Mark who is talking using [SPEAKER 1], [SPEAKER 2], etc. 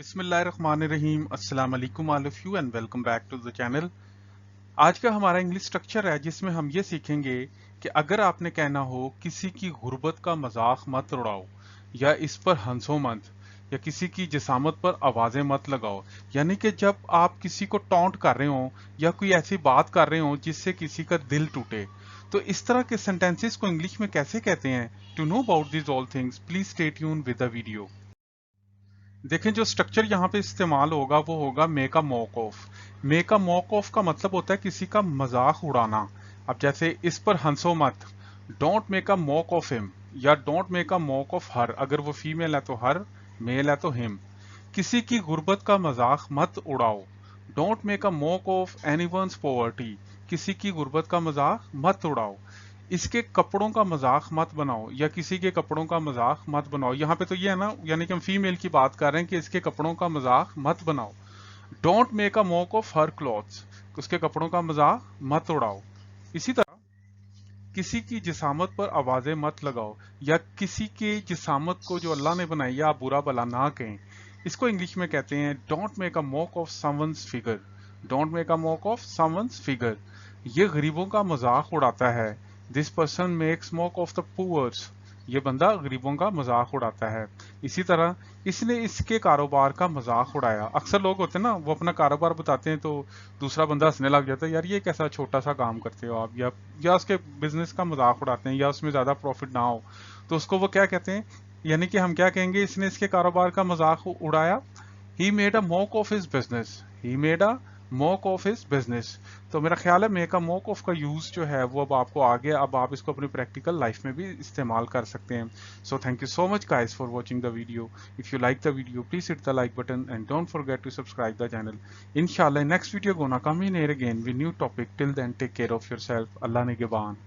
[SPEAKER 1] बिस्मिल्लाहिर्रहमानिर्रहीम अस्सलाम वालेकुम all of you and welcome back to the channel. आज का हमारा इंग्लिश स्ट्रक्चर है जिसमें हम ये सीखेंगे कि अगर आपने कहना हो किसी की गुर्बत का मजाक मत उड़ाओ या इस पर हंसो मत या किसी की जिसामत पर आवाजें मत लगाओ, यानी कि जब आप किसी को टॉन्ट कर रहे हो या कोई ऐसी बात कर रहे हो जिससे किसी का दिल टूटे, तो इस तरह के सेंटेंसेस को इंग्लिश में कैसे कहते हैं। To know about this all things please stay tune with the video. देखें, जो स्ट्रक्चर यहाँ पे इस्तेमाल होगा वो होगा make a mock of. Make a mock of का मतलब होता है किसी का मजाक उड़ाना। अब जैसे इस पर हंसो मत, don't make a mock of him, या don't make a mock of her, अगर वो फीमेल है तो हर, मेल है तो हिम। किसी की गुर्बत का मजाक मत उड़ाओ, don't make a mock of anyone's poverty, किसी की गुर्बत का मजाक मत उड़ाओ। इसके कपड़ों का मजाक मत बनाओ या किसी के कपड़ों का मजाक मत बनाओ। यहाँ पे तो ये है ना, यानी कि हम फीमेल की बात कर रहे हैं कि इसके कपड़ों का मजाक मत बनाओ। Don't make a mock of her clothes, उसके कपड़ों का मजाक मत उड़ाओ। इसी तरह किसी की जिसामत पर आवाजें मत लगाओ, या किसी की जिसामत को जो अल्लाह ने बनाई या आप बुरा भला ना कहें। इसको इंग्लिश में कहते हैं don't make a mock of someone's figure. Don't make a mock of someone's figure. ये गरीबों का मजाक उड़ाता है। This person makes mock of the poors, ये बंदा गरीबों का मजाक उड़ाता है। इसी तरह इसने इसके कारोबार का मजाक उड़ाया। अक्सर लोग होते हैं ना, वो अपना कारोबार बताते हैं तो दूसरा बंदा हंसने लग जाता है, यार ये कैसा छोटा सा काम करते हो आप, या उसके बिजनेस का मजाक उड़ाते हैं या उसमें ज्यादा प्रॉफिट ना हो, तो उसको वो क्या कहते हैं, यानी कि हम क्या कहेंगे, इसने इसके कारोबार का मजाक उड़ाया। He made a mock of his business, he made a mock of his business. तो मेरा ख्याल है मेक अ मॉक ऑफ का यूज जो है वो अब आपको आ गया, अब आप इसको अपनी प्रैक्टिकल लाइफ में भी इस्तेमाल कर सकते हैं। So thank you so much guys for watching the video. If you like the video, please hit the like button and don't forget to subscribe the channel. Inshallah, next video gonna come in here again with new topic. Till then, take care of yourself. Allah Nigeban.